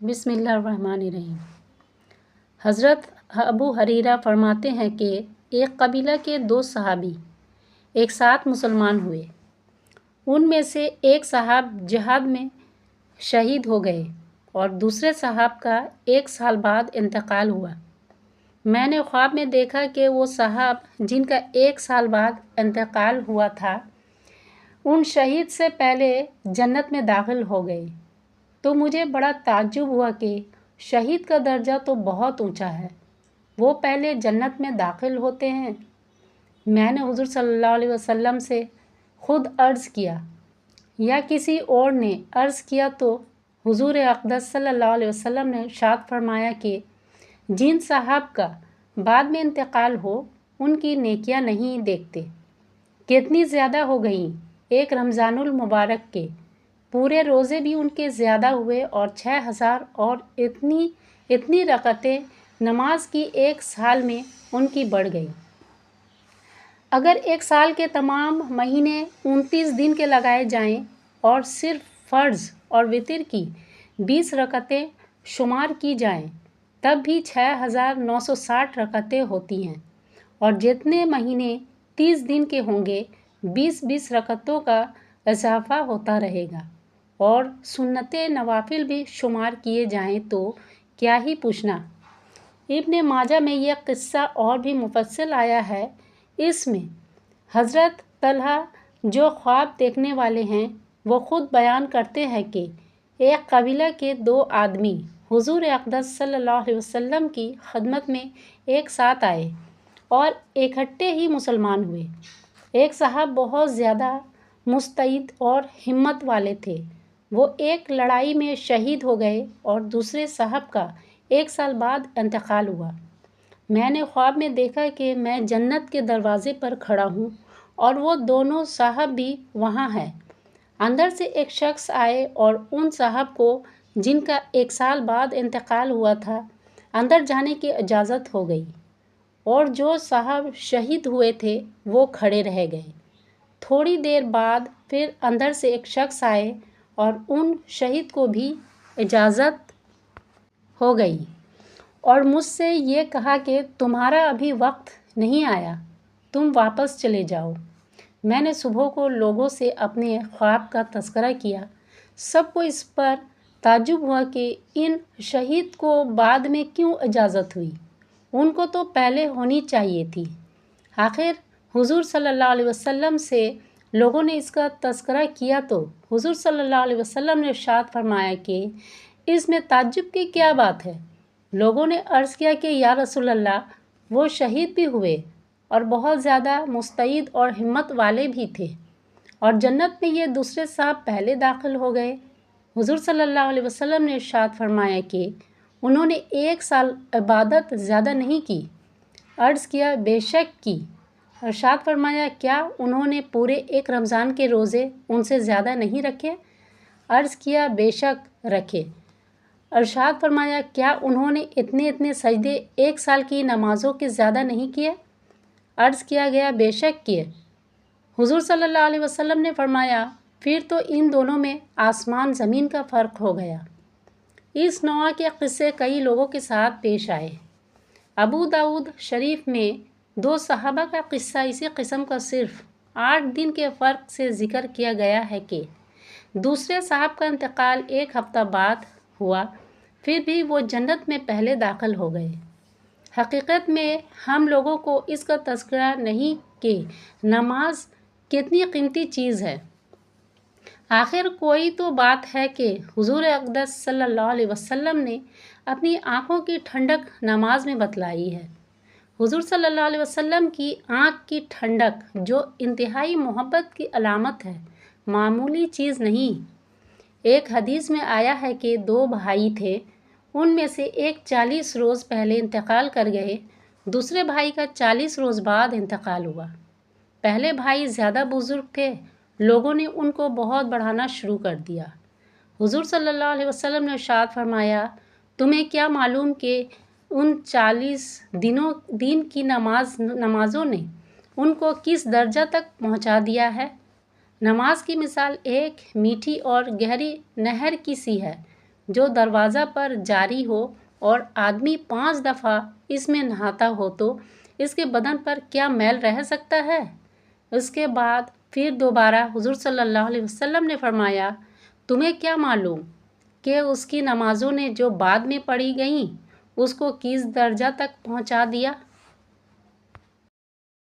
بسم اللہ الرحمن الرحیم۔ حضرت ابو ہریرہ فرماتے ہیں کہ ایک قبیلہ کے 2 صحابی ایک ساتھ مسلمان ہوئے۔ ان میں سے ایک صاحب جہاد میں شہید ہو گئے اور دوسرے صاحب کا 1 سال بعد انتقال ہوا۔ میں نے خواب میں دیکھا کہ وہ صاحب جن کا 1 سال بعد انتقال ہوا تھا ان شہید سے پہلے جنت میں داخل ہو گئے، تو مجھے بڑا تعجب ہوا کہ شہید کا درجہ تو بہت اونچا ہے، وہ پہلے جنت میں داخل ہوتے ہیں۔ میں نے حضور صلی اللہ علیہ وسلم سے خود عرض کیا یا کسی اور نے عرض کیا تو حضور اقدس صلی اللہ علیہ وسلم نے ارشاد فرمایا کہ جن صاحب کا بعد میں انتقال ہو ان کی نیکیاں نہیں دیکھتے۔ کتنی زیادہ ہو گئیں! ایک رمضان المبارک کے پورے روزے بھی ان کے زیادہ ہوئے اور 6000 اور اتنی رکعتیں نماز کی 1 سال میں ان کی بڑھ گئی۔ اگر 1 سال کے تمام مہینے 29 دن کے لگائے جائیں اور صرف فرض اور وتر کی 20 رکعتیں شمار کی جائیں تب بھی 6960 رکعتیں ہوتی ہیں، اور جتنے مہینے 30 دن کے ہوں گے 20 رکعتوں کا اضافہ ہوتا رہے گا، اور سنت نوافل بھی شمار کیے جائیں تو کیا ہی پوچھنا۔ ابن ماجہ میں یہ قصہ اور بھی مفصل آیا ہے۔ اس میں حضرت طلحہ جو خواب دیکھنے والے ہیں وہ خود بیان کرتے ہیں کہ ایک قبیلہ کے 2 آدمی حضور اقدس صلی اللہ علیہ وسلم کی خدمت میں ایک ساتھ آئے اور اکٹھے ہی مسلمان ہوئے۔ ایک صاحب بہت زیادہ مستعد اور ہمت والے تھے، وہ ایک لڑائی میں شہید ہو گئے اور دوسرے صاحب کا 1 سال بعد انتقال ہوا۔ میں نے خواب میں دیکھا کہ میں جنت کے دروازے پر کھڑا ہوں اور وہ دونوں صاحب بھی وہاں ہیں۔ اندر سے ایک شخص آئے اور ان صاحب کو جن کا 1 سال بعد انتقال ہوا تھا اندر جانے کی اجازت ہو گئی، اور جو صاحب شہید ہوئے تھے وہ کھڑے رہ گئے۔ تھوڑی دیر بعد پھر اندر سے ایک شخص آئے اور ان شہید کو بھی اجازت ہو گئی اور مجھ سے یہ کہا کہ تمہارا ابھی وقت نہیں آیا، تم واپس چلے جاؤ۔ میں نے صبح کو لوگوں سے اپنے خواب کا تذکرہ کیا۔ سب کو اس پر تعجب ہوا کہ ان شہید کو بعد میں کیوں اجازت ہوئی، ان کو تو پہلے ہونی چاہیے تھی۔ آخر حضور صلی اللہ علیہ وسلم سے لوگوں نے اس کا تذکرہ کیا تو حضور صلی اللہ علیہ وسلم نے ارشاد فرمایا کہ اس میں تعجب کی کیا بات ہے؟ لوگوں نے عرض کیا کہ یا رسول اللہ، وہ شہید بھی ہوئے اور بہت زیادہ مستعد اور ہمت والے بھی تھے، اور جنت میں یہ دوسرے صاحب پہلے داخل ہو گئے۔ حضور صلی اللہ علیہ وسلم نے ارشاد فرمایا کہ انہوں نے 1 سال عبادت زیادہ نہیں کی۔ عرض کیا بے شک کی۔ ارشاد فرمایا کیا انہوں نے پورے 1 رمضان کے روزے ان سے زیادہ نہیں رکھے؟ عرض کیا بے شک رکھے۔ ارشاد فرمایا کیا انہوں نے اتنے سجدے 1 سال کی نمازوں کے زیادہ نہیں کیے؟ عرض کیا گیا بے شک کیے۔ حضور صلی اللہ علیہ وسلم نے فرمایا پھر تو ان دونوں میں آسمان زمین کا فرق ہو گیا۔ اس نوع کے قصے کئی لوگوں کے ساتھ پیش آئے۔ ابو داؤد شریف میں 2 صحابہ کا قصہ اسی قسم کا صرف 8 دن کے فرق سے ذکر کیا گیا ہے کہ دوسرے صاحب کا انتقال 1 ہفتہ بعد ہوا، پھر بھی وہ جنت میں پہلے داخل ہو گئے۔ حقیقت میں ہم لوگوں کو اس کا تذکرہ نہیں کہ نماز کتنی قیمتی چیز ہے۔ آخر کوئی تو بات ہے کہ حضور اقدس صلی اللہ علیہ وسلم نے اپنی آنکھوں کی ٹھنڈک نماز میں بتلائی ہے۔ حضور صلی اللہ علیہ وسلم کی آنکھ کی ٹھنڈک جو انتہائی محبت کی علامت ہے، معمولی چیز نہیں۔ ایک حدیث میں آیا ہے کہ 2 بھائی تھے، ان میں سے ایک 40 روز پہلے انتقال کر گئے، دوسرے بھائی کا 40 روز بعد انتقال ہوا۔ پہلے بھائی زیادہ بزرگ تھے، لوگوں نے ان کو بہت بڑھانا شروع کر دیا۔ حضور صلی اللہ علیہ وسلم نے ارشاد فرمایا تمہیں کیا معلوم کہ ان 40 دن کی نمازوں نے ان کو کس درجہ تک پہنچا دیا ہے؟ نماز کی مثال ایک میٹھی اور گہری نہر کی سی ہے۔ جو دروازہ پر جاری ہو اور آدمی 5 دفعہ اس میں نہاتا ہو تو اس کے بدن پر کیا میل رہ سکتا ہے؟ اس کے بعد پھر دوبارہ حضور صلی اللہ علیہ وسلم نے فرمایا، تمہیں کیا معلوم کہ اس کی نمازوں نے جو بعد میں پڑھی گئیں اس کو کس درجہ تک پہنچا دیا؟